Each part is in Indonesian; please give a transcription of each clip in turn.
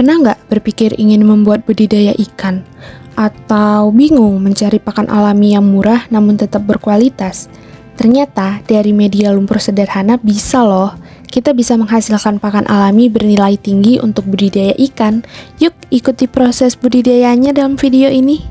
Pernah nggak berpikir ingin membuat budidaya ikan? Atau bingung mencari pakan alami yang murah namun tetap berkualitas? Ternyata dari media lumpur sederhana bisa loh. Kita bisa menghasilkan pakan alami bernilai tinggi untuk budidaya ikan. Yuk ikuti proses budidayanya dalam video ini.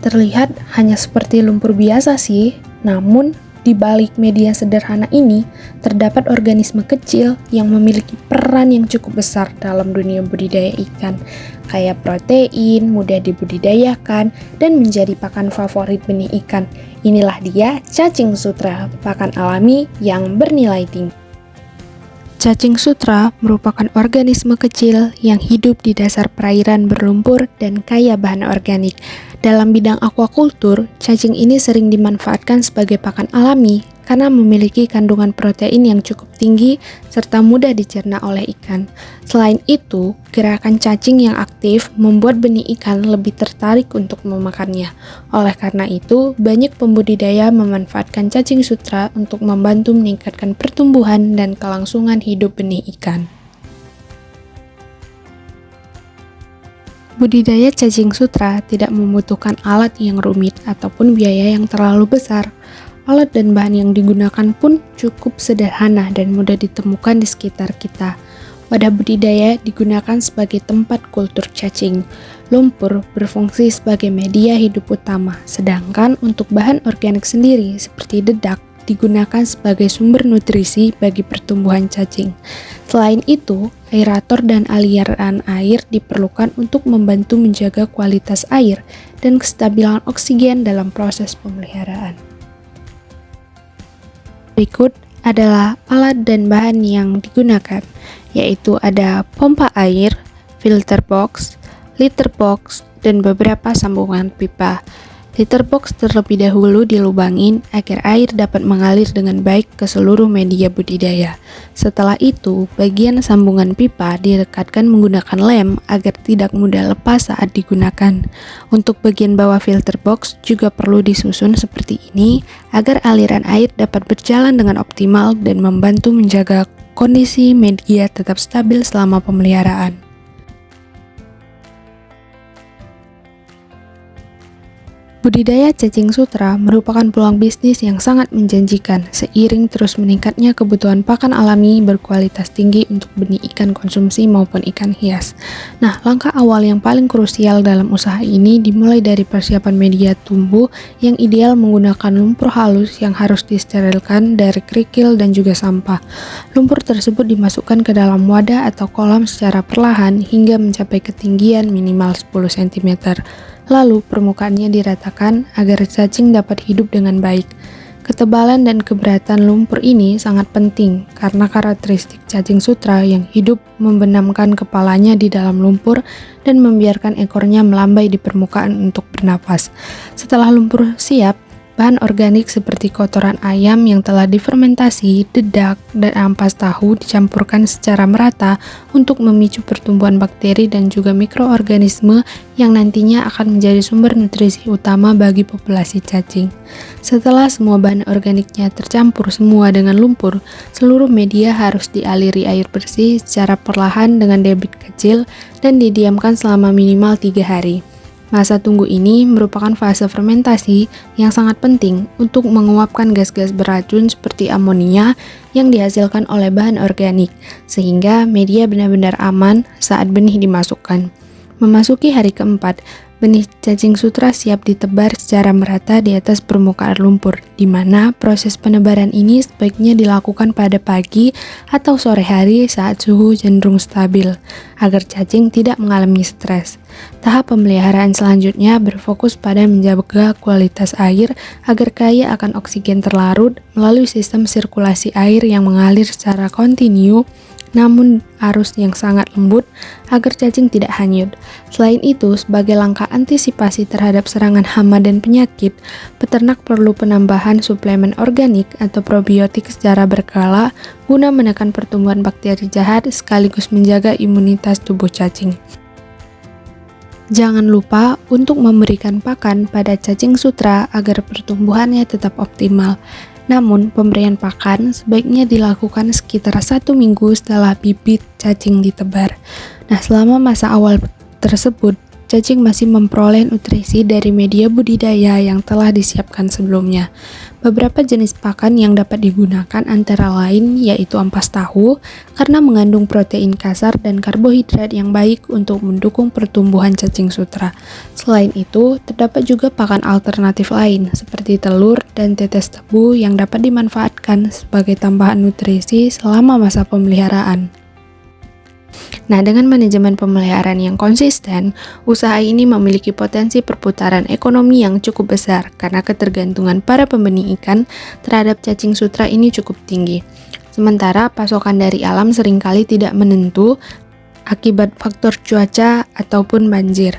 Terlihat hanya seperti lumpur biasa sih, namun di balik media sederhana ini, terdapat organisme kecil yang memiliki peran yang cukup besar dalam dunia budidaya ikan, kayak protein, mudah dibudidayakan, dan menjadi pakan favorit benih ikan. Inilah dia cacing sutra, pakan alami yang bernilai tinggi. Cacing sutra merupakan organisme kecil yang hidup di dasar perairan berlumpur dan kaya bahan organik. Dalam bidang aquaculture, cacing ini sering dimanfaatkan sebagai pakan alami karena memiliki kandungan protein yang cukup tinggi serta mudah dicerna oleh ikan. Selain itu, gerakan cacing yang aktif membuat benih ikan lebih tertarik untuk memakannya. Oleh karena itu, banyak pembudidaya memanfaatkan cacing sutra untuk membantu meningkatkan pertumbuhan dan kelangsungan hidup benih ikan. Budidaya cacing sutra tidak membutuhkan alat yang rumit ataupun biaya yang terlalu besar. Alat dan bahan yang digunakan pun cukup sederhana dan mudah ditemukan di sekitar kita. Wadah budidaya digunakan sebagai tempat kultur cacing. Lumpur berfungsi sebagai media hidup utama, sedangkan untuk bahan organik sendiri seperti dedak digunakan sebagai sumber nutrisi bagi pertumbuhan cacing. Selain itu, aerator dan aliran air diperlukan untuk membantu menjaga kualitas air dan kestabilan oksigen dalam proses pemeliharaan. Berikut adalah alat dan bahan yang digunakan, yaitu ada pompa air, filter box, liter box, dan beberapa sambungan pipa. Liter box terlebih dahulu dilubangin agar air dapat mengalir dengan baik ke seluruh media budidaya. Setelah itu, bagian sambungan pipa direkatkan menggunakan lem agar tidak mudah lepas saat digunakan. Untuk bagian bawah filter box juga perlu disusun seperti ini agar aliran air dapat berjalan dengan optimal dan membantu menjaga kondisi media tetap stabil selama pemeliharaan. Budidaya cacing sutra merupakan peluang bisnis yang sangat menjanjikan seiring terus meningkatnya kebutuhan pakan alami berkualitas tinggi untuk benih ikan konsumsi maupun ikan hias. Nah, langkah awal yang paling krusial dalam usaha ini dimulai dari persiapan media tumbuh yang ideal menggunakan lumpur halus yang harus disterilkan dari kerikil dan juga sampah. Lumpur tersebut dimasukkan ke dalam wadah atau kolam secara perlahan hingga mencapai ketinggian minimal 10 cm. Lalu permukaannya diratakan agar cacing dapat hidup dengan baik. Ketebalan dan keberatan lumpur ini sangat penting karena karakteristik cacing sutra yang hidup membenamkan kepalanya di dalam lumpur dan membiarkan ekornya melambai di permukaan untuk bernapas. Setelah lumpur siap, bahan organik seperti kotoran ayam yang telah difermentasi, dedak, dan ampas tahu dicampurkan secara merata untuk memicu pertumbuhan bakteri dan juga mikroorganisme yang nantinya akan menjadi sumber nutrisi utama bagi populasi cacing. Setelah semua bahan organiknya tercampur semua dengan lumpur, seluruh media harus dialiri air bersih secara perlahan dengan debit kecil dan didiamkan selama minimal 3 hari. Masa tunggu ini merupakan fase fermentasi yang sangat penting untuk menguapkan gas-gas beracun seperti amonia yang dihasilkan oleh bahan organik, sehingga media benar-benar aman saat benih dimasukkan. Memasuki hari keempat, benih cacing sutra siap ditebar secara merata di atas permukaan lumpur, di mana proses penebaran ini sebaiknya dilakukan pada pagi atau sore hari saat suhu cenderung stabil, agar cacing tidak mengalami stres. Tahap pemeliharaan selanjutnya berfokus pada menjaga kualitas air agar kaya akan oksigen terlarut melalui sistem sirkulasi air yang mengalir secara kontinu namun arus yang sangat lembut agar cacing tidak hanyut. Selain itu, sebagai langkah antisipasi terhadap serangan hama dan penyakit, peternak perlu penambahan suplemen organik atau probiotik secara berkala guna menekan pertumbuhan bakteri jahat sekaligus menjaga imunitas tubuh cacing. Jangan lupa untuk memberikan pakan pada cacing sutra agar pertumbuhannya tetap optimal. Namun, pemberian pakan sebaiknya dilakukan sekitar 1 minggu setelah bibit cacing ditebar. Nah, selama masa awal tersebut, cacing masih memperoleh nutrisi dari media budidaya yang telah disiapkan sebelumnya. Beberapa jenis pakan yang dapat digunakan antara lain yaitu ampas tahu karena mengandung protein kasar dan karbohidrat yang baik untuk mendukung pertumbuhan cacing sutra. Selain itu, terdapat juga pakan alternatif lain seperti telur dan tetes tebu yang dapat dimanfaatkan sebagai tambahan nutrisi selama masa pemeliharaan. Nah, dengan manajemen pemeliharaan yang konsisten, usaha ini memiliki potensi perputaran ekonomi yang cukup besar karena ketergantungan para pembenih ikan terhadap cacing sutra ini cukup tinggi. Sementara pasokan dari alam seringkali tidak menentu akibat faktor cuaca ataupun banjir.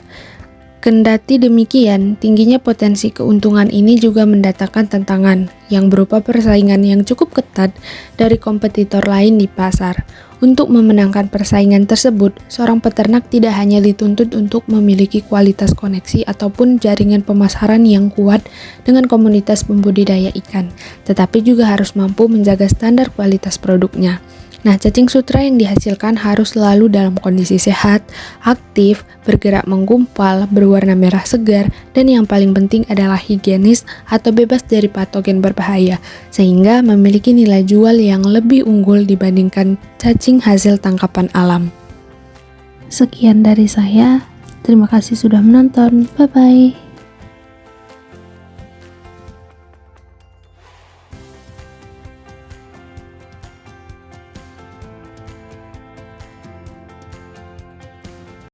Kendati demikian, tingginya potensi keuntungan ini juga mendatangkan tantangan yang berupa persaingan yang cukup ketat dari kompetitor lain di pasar. Untuk memenangkan persaingan tersebut, seorang peternak tidak hanya dituntut untuk memiliki kualitas koneksi ataupun jaringan pemasaran yang kuat dengan komunitas pembudidaya ikan, tetapi juga harus mampu menjaga standar kualitas produknya. Nah, cacing sutra yang dihasilkan harus selalu dalam kondisi sehat, aktif, bergerak menggumpal, berwarna merah segar, dan yang paling penting adalah higienis atau bebas dari patogen berbahaya, sehingga memiliki nilai jual yang lebih unggul dibandingkan cacing hasil tangkapan alam. Sekian dari saya, terima kasih sudah menonton, bye-bye.